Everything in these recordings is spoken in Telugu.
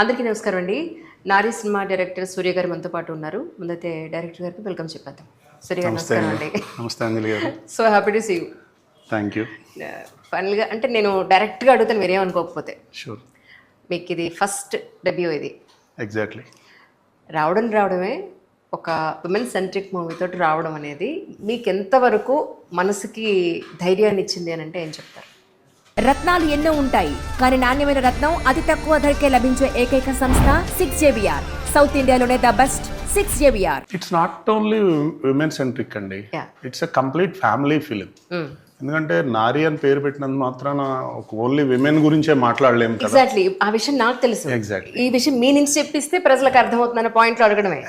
అందరికీ నమస్కారం అండి. నారీ సినిమా డైరెక్టర్ సూర్య గారు మనతో పాటు ఉన్నారు. ముందైతే డైరెక్టర్ గారికి వెల్కమ్ చెప్పేద్దాం. సూర్య గారు నమస్కారం అండి. నమస్తే Anjali garu. So happy to see you. Thank you. ఫైనల్గా అంటే నేను డైరెక్ట్గా అడుగుతాను మీరేమనుకోకపోతే. షూర్. మీకు ఇది ఫస్ట్ డెబ్యూ ఇది. ఎగ్జాక్ట్లీ. రావడమే ఒక విమెన్ సెంట్రిక్ మూవీతో రావడం అనేది మీకు ఎంతవరకు మనసుకి ధైర్యాన్ని ఇచ్చింది అని అంటే ఏం చెప్తారు? రత్నాలు ఎన్నో ఉంటాయి, కానీ నాణ్యమైన రత్నం అతి తక్కువ ధరకే లభించే ఏకైక సంస్థ 6JVR. సౌత్ ఇండియాలోనే the best 6JVR. It's not only women centric అండి, it's a complete family film. ఎందుకంటే నారీ అని పేరు పెట్టినందు మాత్రాన ఓన్లీ విమెన్ గురించే మాట్లాడలేము కదా. ఎగ్జాక్ట్లీ, ఆ విషయం నాకు తెలుసు. ఎగ్జాక్ట్లీ, ఈ విషయం మీ నుంచి చెప్పిస్తే ప్రజలకు అర్థమవుతుందన్న పాయింట్ అడగడమే.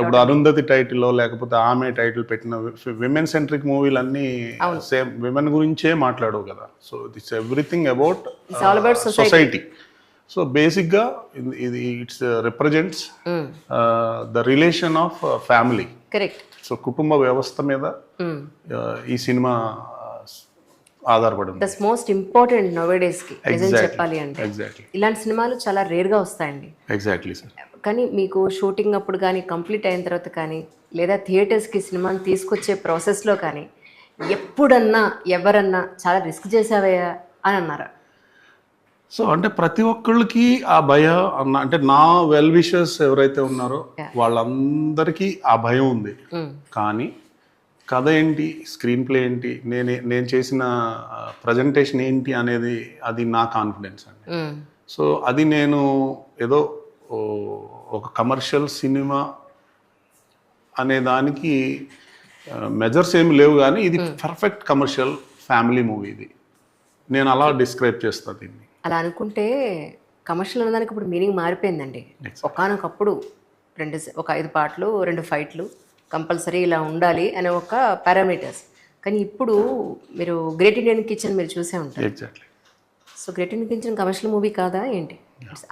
ఇప్పుడు అరుంధతి టైటిల్ లేకపోతే ఆమె టైటిల్ పెట్టిన విమెన్ సెంట్రిక్ మూవీలన్నీ సేమ్ విమెన్ గురించే మాట్లాడవు కదా. So it's everything about society. So బేసిక్గా ఇది it's represents the relation of family. Correct. So కుటుంబ వ్యవస్థ మీద ఈ సినిమా ఆధారపడింది. దట్స్ మోస్ట్ ఇంపార్టెంట్ నౌవేడేస్ కి నిజం చెప్పాలి అంటే. ఎగ్జాక్ట్లీ. ఇలాంటి సినిమాలు చాలా రేర్ గా వస్తాయండి. Exactly sir. కానీ మీకు షూటింగ్ అప్పుడు కానీ కంప్లీట్ అయిన తర్వాత కానీ లేదా థియేటర్స్ కి సినిమాని తీసుకొచ్చే ప్రాసెస్ లో కానీ ఎప్పుడన్నా ఎవరన్నా చాలా రిస్క్ చేసావయ్యా అని అన్నారా? సో అంటే ప్రతి ఒక్కళ్ళకి ఆ భయం అంటే నా వెల్ విషర్స్ ఎవరైతే ఉన్నారో వాళ్ళందరికీ ఆ భయం ఉంది. కానీ కథ ఏంటి, స్క్రీన్ ప్లే ఏంటి, నేను చేసిన ప్రజెంటేషన్ ఏంటి అనేది అది నా కాన్ఫిడెన్స్ అండి. సో అది నేను ఏదో ఒక కమర్షియల్ సినిమా అనే దానికి మెజర్స్ ఏమి లేవు, కానీ ఇది పర్ఫెక్ట్ కమర్షియల్ ఫ్యామిలీ మూవీ. ఇది నేను అలా డిస్క్రైబ్ చేస్తాను దీన్ని. అలా అనుకుంటే కమర్షియల్ అనేదానికి ఇప్పుడు మీనింగ్ మారిపోయిందండి. ఒకానొకప్పుడు ఒక 5 పాటలు 2 ఫైట్లు కంపల్సరీ ఇలా ఉండాలి అనే ఒక పారామీటర్స్. కానీ ఇప్పుడు మీరు గ్రేట్ ఇండియన్ కిచెన్ మీరు చూసే ఉంటారు. Exactly. So great Indian kitchen commercial movie కాదా ఏంటి?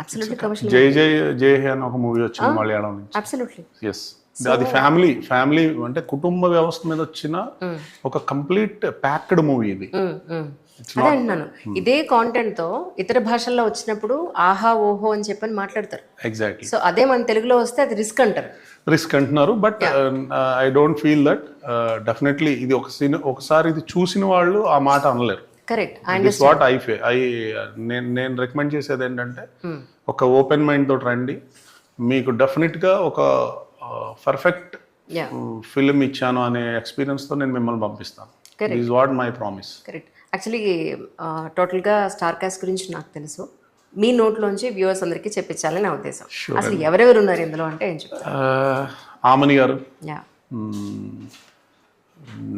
Absolutely commercial. జై జై జై హే అని ఒక మూవీ వచ్చింది మలయాళం నుంచి. అబ్సల్యూట్లీ. ఎస్, అది ఫ్యామిలీ అంటే కుటుంబ వ్యవస్థ మీద వచ్చిన ఒక కంప్లీట్ ప్యాక్డ్ మూవీ ఇది. అదే అంటున్నాను, ఇదే కాంటెంట్ తో ఇతర భాషల్లో వచ్చినప్పుడు ఆహా ఓహో అని చెప్పని మాట్లాడతారు. ఎగ్జాక్ట్లీ. సో అదే మన తెలుగులో వస్తే అది రిస్క్ అంటారు. రిస్క్ అంటున్నారు. But I don't feel that. Definitely ఇది ఒకసారి ఇది చూసిన వాళ్ళు ఆ మాట అనలేరు. కరెక్ట్. వాట్ నేను రికమెండ్ చేసేది ఏంటంటే ఒక ఓపెన్ మైండ్ తోటి రండి. మీకు డెఫినెట్ గా ఒక పర్ఫెక్ట్ ఫిల్మ్ ఇచ్చాను అనే ఎక్స్పీరియన్స్ తో నేను మిమ్మల్ని పంపిస్తాను. Is what my promise. Correct. Actually టోటల్గా స్టార్ కాస్ట్ గురించి నాకు తెలుసు. మీ నోట్లోంచి వ్యూవర్స్ అందరికీ చెప్పించాలని నా ఉద్దేశం. అసలు ఎవరెవరు ఉన్నారు ఇందులో అంటే ఏం చెప్తారు? ఆమని గారు,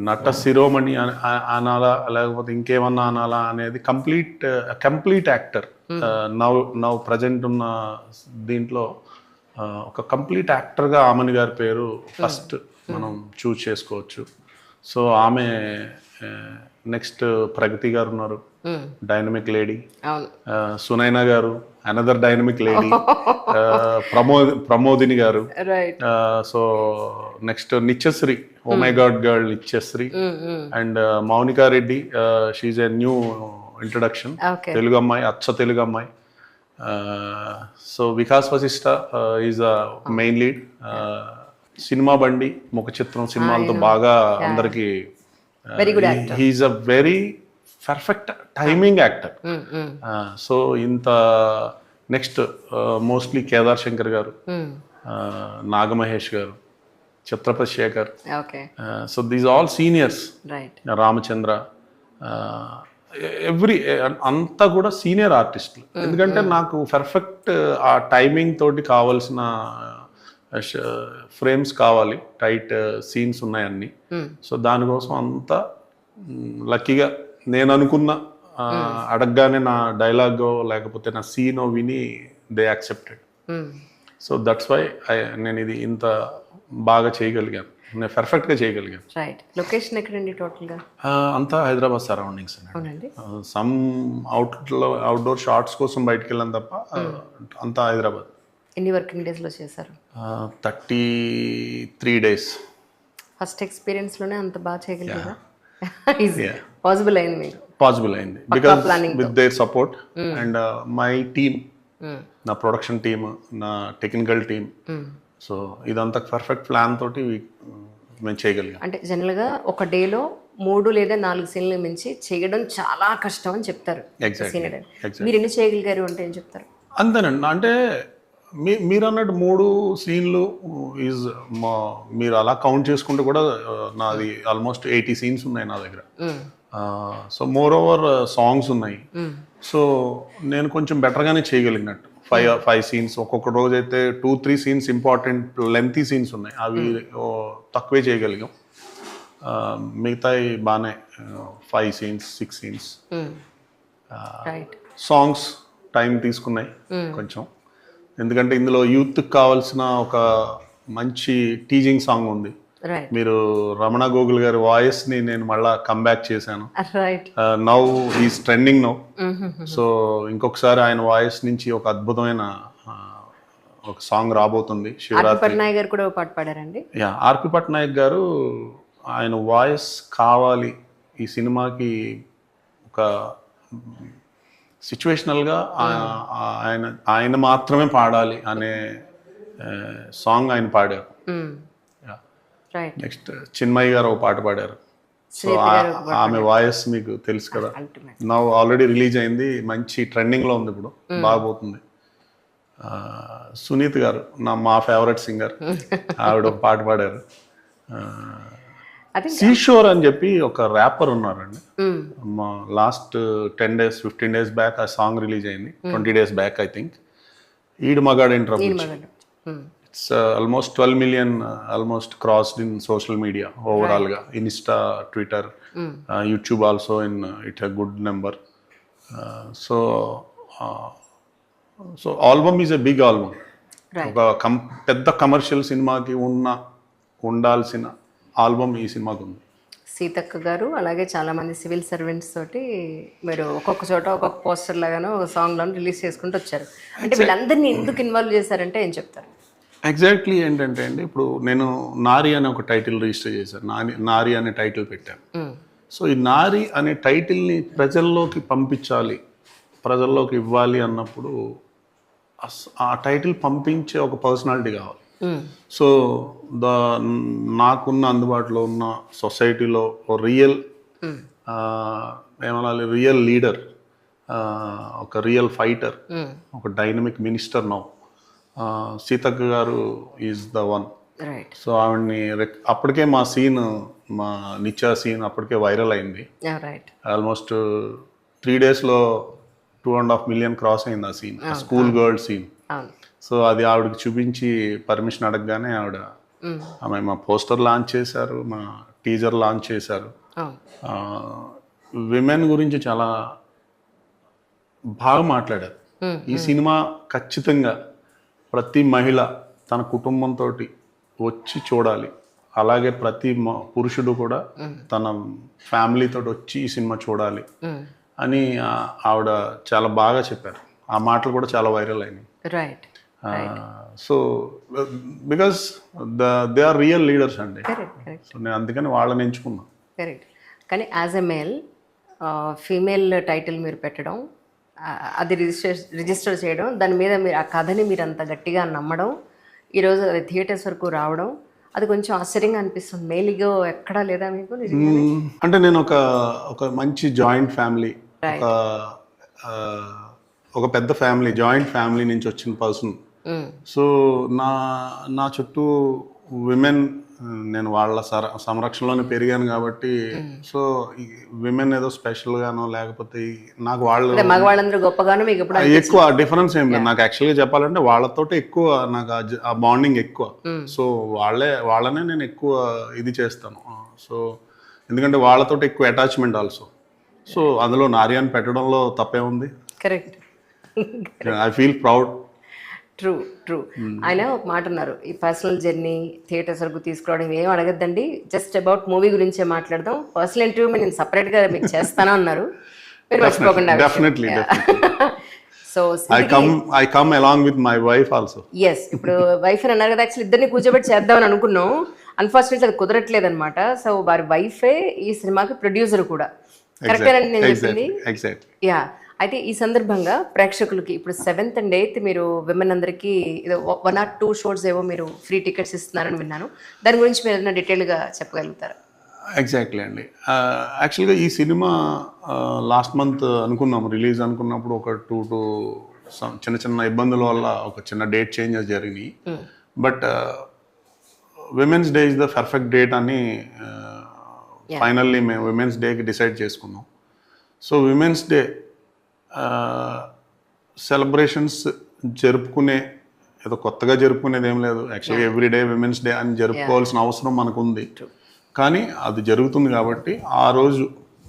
నట శిరోమణి అనాలా లేకపోతే ఇంకేమన్నా అనాలా అనేది కంప్లీట్ యాక్టర్. నౌ ప్రజెంట్ ఉన్న దీంట్లో ఒక కంప్లీట్ యాక్టర్గా ఆమని గారి పేరు ఫస్ట్ మనం చూస్ చేసుకోవచ్చు. సో ఆమె నెక్స్ట్ ప్రగతి గారు ఉన్నారు, డైనమిక్ లేడీ. సునైనా గారు, another dynamic lady. Pramodini garu. So next Nityashree, oh my god girl Nityashree. And Mounika Reddy, she's a new introduction, Telugu అమ్మాయి, అచ్చ తెలుగు అమ్మాయి. So Vikas Vashishta is a main lead. Cinema Bandi, Mukha Chitram సినిమాలతో బాగా అందరికి he's a very perfect timing actor. So ఇంత next mostly Kedar Shankar garu, Nagamahesh garu, Chatrapathi Sekhar. So these all seniors. Ramachandra, అంతా కూడా సీనియర్ ఆర్టిస్టులు. ఎందుకంటే నాకు పర్ఫెక్ట్ ఆ టైమింగ్ తోటి కావాల్సిన ఫ్రేమ్స్ కావాలి, టైట్ సీన్స్ ఉన్నాయన్నీ. సో దానికోసం అంతా లక్కీగా నేను అనుకున్న అడగగానే నా డైలాగో లేకపోతే నా సీనో విని they accepted. So that's why నేను ఇది ఇంత బాగా చేయగలిగాను, నేను పర్ఫెక్ట్గా చేయగలిగాను. లొకేషన్ ఎక్కడండి టోటల్గా? అంతా Hyderabad surroundings. Some outdoor shorts కోసం బయటకు వెళ్ళాను తప్ప అంతా హైదరాబాద్. ఎన్ని వర్కింగ్ డేస్లో చేశారు? 33 days. ఫస్ట్ ఎక్స్పీరియన్స్లోనే అంత బాగా చేయగలిగారా? పాసిబుల్ అయింది మీకు? పాసిబుల్ అయింది because with their support and my team నా ప్రొడక్షన్ టీమ్, నా టెక్నికల్ టీమ్. సో ఇదంతా పర్ఫెక్ట్ ప్లాన్ తోటి మేము చేయగలిగాం. అంటే జనరల్గా ఒక డేలో 3 లేదా 4 సీన్లు మించి చేయడం చాలా కష్టం అని చెప్తారు. మీరు ఎన్ని చేయగలిగారు అంటే ఏం చెప్తారు? అంతేనండి. అంటే మీరు అన్నట్టు 3 సీన్లు ఈజ్ మీరు అలా కౌంట్ చేసుకుంటే కూడా నాది ఆల్మోస్ట్ 80 సీన్స్ ఉన్నాయి నా దగ్గర. సో మోర్ ఓవర్ సాంగ్స్ ఉన్నాయి. సో నేను కొంచెం బెటర్గానే చేయగలిగినట్టు 5 సీన్స్. ఒక్కొక్క రోజు అయితే 2-3 సీన్స్ ఇంపార్టెంట్ లెంతీ సీన్స్ ఉన్నాయి, అవి తక్కువే చేయగలిగాం. మిగతాయి బాగానే 5 సీన్స్ 6 సీన్స్. సాంగ్స్ టైం తీసుకున్నాయి కొంచెం, ఎందుకంటే ఇందులో యూత్కి కావాల్సిన ఒక మంచి టీజింగ్ సాంగ్ ఉంది. మీరు రమణ గోగుల్ గారి వాయిస్ ని నేను మళ్ళా కమ్బ్యాక్ చేశాను. Now is trending now. So ఇంకొకసారి ఆయన వాయిస్ నుంచి ఒక అద్భుతమైన ఒక సాంగ్ రాబోతుంది. పట్నాయక్ గారు కూడా పాట పాడారండి. ఆర్పి పట్నాయక్ గారు, ఆయన వాయిస్ కావాలి ఈ సినిమాకి. ఒక సిచ్యువేషనల్గా ఆయన మాత్రమే పాడాలి అనే సాంగ్ ఆయన పాడారు. నెక్స్ట్ చిన్మయ్య గారు ఒక పాట పాడారు. సో ఆమె వాయిస్ మీకు తెలుసు కదా, నా ఆల్రెడీ రిలీజ్ అయింది, మంచి ట్రెండింగ్లో ఉంది, ఇప్పుడు బాగోతుంది. సునీత్ గారు మా ఫేవరెట్ సింగర్, ఆవిడ ఒక పాట పాడారు. సీషోర్ అని చెప్పి ఒక ర్యాపర్ ఉన్నారండి. మా లాస్ట్ 10 days 15 days బ్యాక్ ఆ సాంగ్ రిలీజ్ అయింది. 20 days back I think. Eedu Magadu ఇంటర్ it's almost 12 million almost crossed in social media overall గా. Insta, Twitter, YouTube also in it a good number. So album is a big album. ఒక పెద్ద కమర్షియల్ సినిమాకి ఉండాల్సిన ఆల్బమ్ ఈ సినిమాకు ఉంది. సీతక్క గారు అలాగే చాలా మంది సివిల్ సర్వెంట్స్ తోటి మీరు ఒక్కొక్క చోట ఒక్కొక్క పోస్టర్ లాగానో సాంగ్ లాను రిలీజ్ చేసుకుంటూ వచ్చారు. అంటే వీళ్ళందరినీ ఎందుకు ఇన్వాల్వ్ చేశారంటే ఏం చెప్తారు? ఎగ్జాక్ట్లీ ఏంటంటే అండి, ఇప్పుడు నేను నారి అనే ఒక టైటిల్ రిజిస్టర్ చేశాను, నారి అనే టైటిల్ పెట్టాను. సో ఈ నారి అనే టైటిల్ని ప్రజల్లోకి పంపించాలి, ప్రజల్లోకి ఇవ్వాలి అన్నప్పుడు ఆ టైటిల్ పంపించే ఒక పర్సనాలిటీ కావాలి. సో నాకున్న అందుబాటులో ఉన్న సొసైటీలో రియల్ ఏమనాలి, రియల్ లీడర్, ఒక రియల్ ఫైటర్, ఒక dynamic minister now Seethakka garu is the one. So ఆవిడ్ని అప్పటికే మా నిత్యా సీన్ అప్పటికే వైరల్ అయింది. ఆల్మోస్ట్ 3 daysలో 2.5 million క్రాస్ అయింది ఆ scene, school girl scene. So అది ఆవిడకి చూపించి పర్మిషన్ అడగగానే ఆమె మా పోస్టర్ లాంచ్ చేశారు, మా టీజర్ లాంచ్ చేశారు. విమెన్ గురించి చాలా బాగా మాట్లాడారు. ఈ సినిమా ఖచ్చితంగా ప్రతి మహిళ తన కుటుంబంతో వచ్చి చూడాలి, అలాగే ప్రతి పురుషుడు కూడా తన ఫ్యామిలీతో వచ్చి ఈ సినిమా చూడాలి అని ఆవిడ చాలా బాగా చెప్పారు. ఆ మాటలు కూడా చాలా వైరల్ అయినాయి. So because they are real leaders అండి. సో నేను అందుకని వాళ్ళని ఎంచుకున్నాను. కరెక్ట్. కానీ as a male female title మీరు పెట్టడం, అది రిజిస్టర్ చేయడం, దాని మీద మీరు ఆ కథని మీరు అంత గట్టిగా నమ్మడం, ఈరోజు అది థియేటర్స్ వరకు రావడం, అది కొంచెం ఆశ్చర్యంగా అనిపిస్తుంది. మేలిగో ఎక్కడా లేదా మీకు? అంటే నేను ఒక మంచి జాయింట్ ఫ్యామిలీ, ఒక పెద్ద ఫ్యామిలీ, జాయింట్ ఫ్యామిలీ నుంచి వచ్చిన పర్సన్. సో నా చుట్టూ విమెన్, నేను వాళ్ళ సంరక్షణలోనే పెరిగాను కాబట్టి, సో విమెన్ ఏదో స్పెషల్ గానో లేకపోతే నాకు మగవాళ్ళందరూ గొప్పగానో మీకు ఎక్కువ డిఫరెన్స్ ఏం లేదు. నాకు యాక్చువల్గా చెప్పాలంటే వాళ్ళతో ఎక్కువ నాకు ఆ బాండింగ్ ఎక్కువ. సో వాళ్ళనే నేను ఎక్కువ ఇది చేస్తాను. సో ఎందుకంటే వాళ్ళతో ఎక్కువ అటాచ్మెంట్ ఆల్సో. సో అందులో నార్యాన్ పెట్టడంలో తప్పే ఉంది. Correct. I feel proud. True. ఆయన ఒక మాట అన్నారు, ఈ పర్సనల్ జర్నీ థియేటర్స్ వరకు తీసుకురావడం ఏం అడగద్దండి, జస్ట్ అబౌట్ మూవీ గురించే మాట్లాడదాం, పర్సనల్ ఇంటర్వ్యూ నేను సపరేట్గా మీకు చేస్తాను అన్నారు. మీరు మర్చిపోకుండా. Definitely. So I come along with my wife also. Yes, ఇప్పుడు వైఫ్ అని అన్నారు కదా, యాక్చువల్లీ ఇద్దరిని కూర్చోబెట్టి చేద్దామని అనుకున్నాం. అన్ఫార్చునేట్లీ అది కుదరట్లేదు అనమాట. సో వారి వైఫే ఈ సినిమాకి ప్రొడ్యూసర్ కూడా. కరెక్టేనండి నేను చెప్పింది? ఎగ్జాక్ట్లీ. యా. అయితే ఈ సందర్భంగా ప్రేక్షకులకి ఇప్పుడు 7th and 8th మీరు విమెన్ అందరికీ ఏదో 1 or 2 షోస్ ఏవో మీరు ఫ్రీ టికెట్స్ ఇస్తున్నారని విన్నాను. దాని గురించి మీరు ఏదైనా డీటెయిల్గా చెప్పగలుగుతారా? ఎగ్జాక్ట్లీ అండి. యాక్చువల్గా ఈ సినిమా లాస్ట్ మంత్ అనుకున్నాము, రిలీజ్ అనుకున్నప్పుడు ఒక 2 to చిన్న చిన్న ఇబ్బందుల వల్ల ఒక చిన్న డేట్ చేంజెస్ జరిగినాయి. But women's day is the perfect date అని ఫైనల్లీ మేము విమెన్స్ డేకి డిసైడ్ చేసుకున్నాం. సో విమెన్స్ డే సెలబ్రేషన్స్ జరుపుకునే ఏదో కొత్తగా జరుపుకునేది ఏం లేదు. యాక్చువల్గా ఎవ్రీడే విమెన్స్ డే అని జరుపుకోవాల్సిన అవసరం మనకు ఉంది. కానీ అది జరుగుతుంది కాబట్టి ఆ రోజు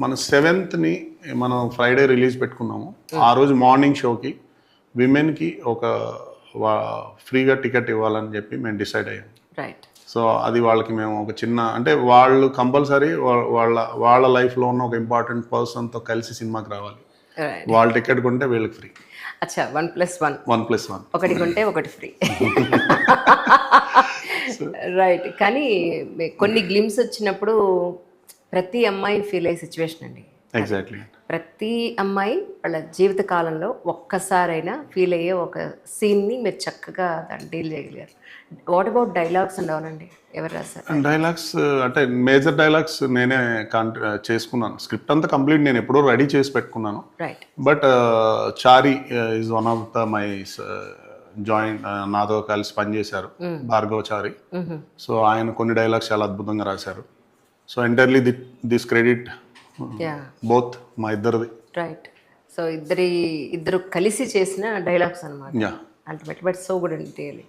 మన 7th మనం ఫ్రైడే రిలీజ్ పెట్టుకున్నాము. ఆ రోజు మార్నింగ్ షోకి విమెన్కి ఒక ఫ్రీగా టికెట్ ఇవ్వాలని చెప్పి మేము డిసైడ్ అయ్యాం. రైట్. సో అది వాళ్ళకి మేము ఒక చిన్న అంటే వాళ్ళు కంపల్సరీ వాళ్ళ లైఫ్లో ఉన్న ఒక ఇంపార్టెంట్ పర్సన్తో కలిసి సినిమాకి రావాలి. వాళ్ళ టికెట్ కొంటే వీళ్ళకి ఫ్రీ. అచ్చా, 1+1. 1+1 ఒకటి కొంటే ఒకటి ఫ్రీ. రైట్. కానీ కొన్ని గ్లిమ్స్ వచ్చినప్పుడు ప్రతి అమ్మాయి ఫీల్ అయ్యే సిచ్యువేషన్ అండి. ఎగ్జాక్ట్లీ. ప్రతి అమ్మాయి వాళ్ళ జీవిత కాలంలో ఒక్కసారైనా ఫీల్ అయ్యే ఒక సీన్ని మీరు చక్కగా దాన్ని డీల్ చేయగలిగారు. వాట్ అబౌట్ డైలాగ్స్ ఉండవనండి? ఎవరు రాశారు డైలాగ్స్? అంటే మేజర్ డైలాగ్స్ నేనే చేసుకున్నాను. స్క్రిప్ట్ అంతా కంప్లీట్ నేను ఎప్పుడో రెడీ చేసి పెట్టుకున్నాను. Right. But Chari is one of the my joint, నాతో కలిసి పనిచేశారు, భార్గవ్ చారి. సో ఆయన కొన్ని డైలాగ్స్ చాలా అద్భుతంగా రాశారు. So entirely this credit both మా ఇద్దరిది. రైట్. సో ఇద్దరు కలిసి చేసిన డైలాగ్స్ అనమాట. అల్టిమేట్లీ బట్ సో గుడ్ అండి, రియల్లీ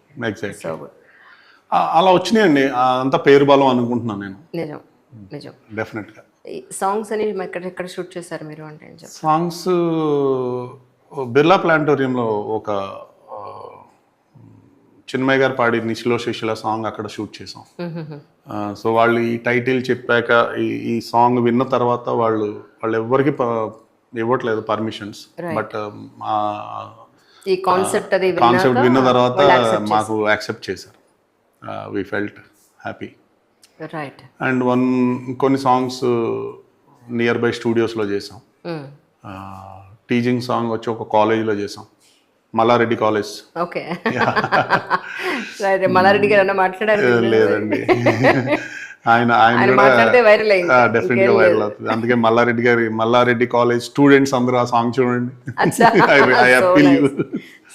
సో గుడ్. అలా వచ్చినాయండి, అంతా పేరు బలం అనుకుంటున్నాను నేను. నిజం నిజం. డెఫినెట్గా. సాంగ్స్ అని ఎక్కడ షూట్ చేశారు మీరు అంటే? సాంగ్స్ బిర్లా ప్లానిటోరియంలో ఒక చిన్మయ్య గారు పాడి నిశిలో శిశిల సాంగ్ అక్కడ షూట్ చేసాం. సో వాళ్ళు ఈ టైటిల్ చెప్పాక ఈ సాంగ్ విన్న తర్వాత వాళ్ళు ఎవ్వరికి ఇవ్వట్లేదు పర్మిషన్స్. బట్ ఈ కాన్సెప్ట్ విన్న తర్వాత మాకు యాక్సెప్ట్ చేశారు. We felt happy. Right. And కొన్ని సాంగ్స్ నియర్ బై స్టూడియోస్లో చేసాం. టీచింగ్ సాంగ్ వచ్చి ఒక కాలేజీలో చేసాం, మల్లారెడ్డి కాలేజ్. ఓకే. మల్లారెడ్డి గారు మాట్లాడారు? లేదండి, ఆయన డెఫినెట్ గా వైరల్ అవుతుంది. అందుకే మల్లారెడ్డి కాలేజ్ స్టూడెంట్స్ అందరూ ఆ సాంగ్ చూడండి.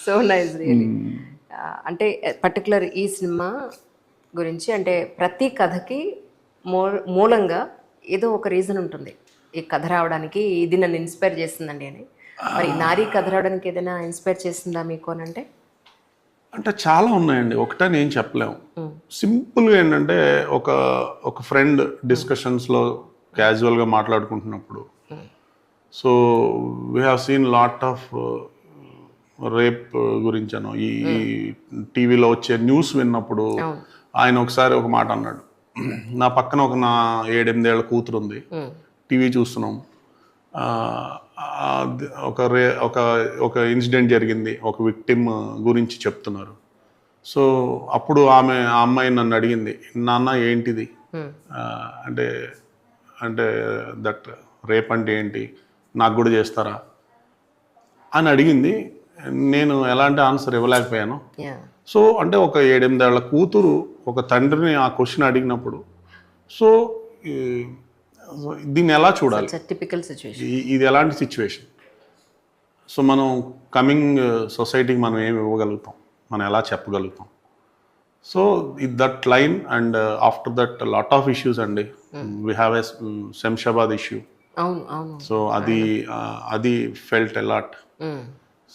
So nice really. అంటే పర్టికులర్ ఈ సినిమా గురించి అంటే ప్రతి కథకి మూలంగా ఏదో ఒక రీజన్ ఉంటుంది ఈ కథ రావడానికి. ఇది నన్ను ఇన్స్పైర్ చేస్తుందండి అని. మరి నారీ కథ రావడానికి ఏదైనా ఇన్స్పైర్ చేస్తుందా మీకు అని అంటే? అంటే చాలా ఉన్నాయండి, ఒకటని ఏం చెప్పలేము. సింపుల్గా ఏంటంటే ఒక ఫ్రెండ్ డిస్కషన్స్లో క్యాజువల్గా మాట్లాడుకుంటున్నప్పుడు, so we have seen lot of rape గురించను ఈ టీవీలో వచ్చే న్యూస్ విన్నప్పుడు ఆయన ఒకసారి ఒక మాట అన్నాడు. నా పక్కన నా 7-8 ఏళ్ల కూతురు ఉంది, టీవీ చూస్తున్నాం, ఒక ఇన్సిడెంట్ జరిగింది, ఒక విక్టిమ్ గురించి చెప్తున్నారు. సో అప్పుడు ఆ అమ్మాయి నన్ను అడిగింది, నాన్న ఏంటిది అంటే దట్ రేప్ అంటే ఏంటి, నాకు కూడా చేస్తారా అని అడిగింది. నేను ఎలాంటి ఆన్సర్ ఇవ్వలేకపోయాను. సో అంటే ఒక 7-8 ఏళ్ల కూతురు ఒక తండ్రిని ఆ క్వశ్చన్ అడిగినప్పుడు, సో దీన్ని ఎలా చూడాలి, ఇది ఎలాంటి సిచ్యువేషన్, సో మనం కమింగ్ సొసైటీకి మనం ఏమి ఇవ్వగలుగుతాం, మనం ఎలా చెప్పగలుగుతాం. So that line and after that lot of issues అండి. We have a Shamshabad issue. So అది ఫెల్ట్ ఎ లాట్.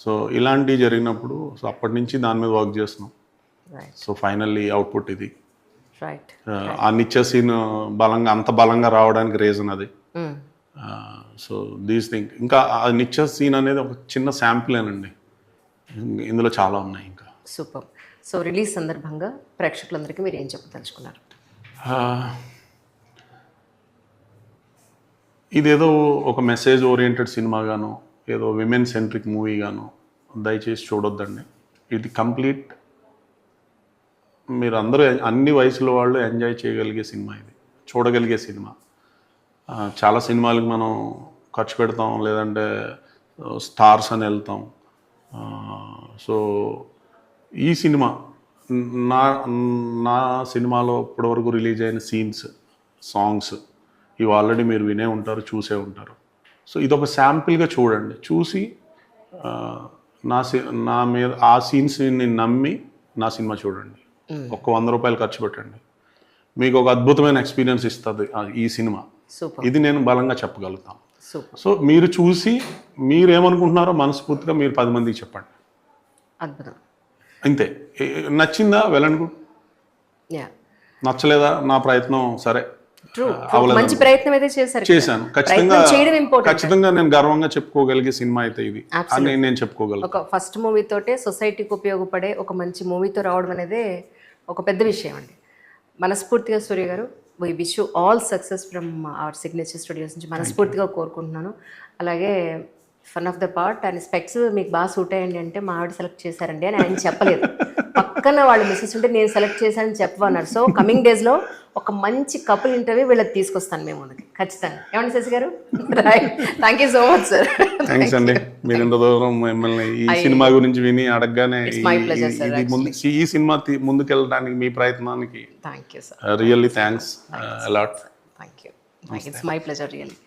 సో ఇలాంటివి జరిగినప్పుడు సో అప్పటి నుంచి దాని మీద వర్క్ చేస్తున్నాం. సో ఫైనల్లీ అవుట్పుట్ ఇది. ఆ నిత్య సీన్ అంత బలంగా రావడానికి రీజన్ అది. సో దీస్ థింగ్ ఇంకా ఆ నిత్య సీన్ అనేది ఒక చిన్న శాంపులేనండి, ఇందులో చాలా ఉన్నాయి ఇంకా. సూపర్. సో రిలీజ్ సందర్భంగా ప్రేక్షకులందరికీ మీరు ఏం చెప్పదలుచుకున్నారు? ఇదేదో ఒక మెసేజ్ ఓరియంటెడ్ సినిమాగాను, ఏదో విమెన్ సెంట్రిక్ మూవీగాను దయచేసి చూడొద్దండి. ఇది కంప్లీట్ మీరు అందరూ అన్ని వయసుల వాళ్ళు ఎంజాయ్ చేయగలిగే సినిమా, ఇది చూడగలిగే సినిమా. చాలా సినిమాలకు మనం ఖర్చు పెడతాం, లేదంటే స్టార్స్ అని వెళ్తాం. సో ఈ సినిమా నా నా సినిమాలో ఇప్పటివరకు రిలీజ్ అయిన సీన్స్, సాంగ్స్ ఇవి ఆల్రెడీ మీరు వినే ఉంటారు, చూసే ఉంటారు. సో ఇదొక శాంపిల్గా చూడండి. చూసి నా మీద ఆ సీన్స్ని నమ్మి నా సినిమా చూడండి. ఒక్క 100 రూపాయలు ఖర్చు పెట్టండి, మీకు ఒక అద్భుతమైన ఎక్స్పీరియన్స్ ఇస్తుంది ఈ సినిమా. సూపర్ ఇది నేను బలంగా చెప్పగలుగుతాను. సూపర్. సో మీరు చూసి మీరు ఏమనుకుంటున్నారో మనస్ఫూర్తిగా మీరు 10 మందికి చెప్పండి. అద్భుతం. అంతే. నచ్చిందా వెల్ అండ్ గుడ్, యా నచ్చలేదా నా ప్రయత్నం సరే ట్రూ. మంచి ప్రయత్నం అయితే చేశారు. చేశాను. ఖచ్చితంగా ప్రయత్నం చేయడం ఇంపార్టెంట్. ఖచ్చితంగా నేను గర్వంగా చెప్పుకోగలిగే సినిమా అయితే ఇది అని నేను చెప్పుకోగలను. ఒక ఫస్ట్ మూవీతోటే సొసైటీకి ఉపయోగపడే ఒక మంచి మూవీతో రావడం అనేది ఒక పెద్ద విషయం అండి. మనస్ఫూర్తిగా సూర్య గారు, we wish you all success from our signature studios నుంచి మనస్ఫూర్తిగా కోరుకుంటున్నాను. అలాగే fun of the part and specs మీకు బాగా సూట్ అయ్యండి అంటే మా ఆవిడ సెలెక్ట్ చేశారండి అని ఆయన చెప్పలేదు. పక్కన వాళ్ళు మిస్సెస్ ఉంటే నేను సెలెక్ట్ చేశానని చెప్పన్నారు. సో కమింగ్ డేస్లో ఒక మంచి కపుల్ ఇంటర్వ్యూ వీళ్ళకి తీసుకొస్తాను మేము ముందుకి ఖచ్చితంగా. ఏమండి శశి గారు? Right. Thank you so much sir. Thanks అండి. మీరు ఇంత దూరం మిమ్మల్ని ఈ సినిమా గురించి విని అడగగానే ఈ సినిమా ముందుకెళ్ళడానికి మీ ప్రయత్నానికి thank you sir. Really thanks a lot. Thank you. It's my pleasure really.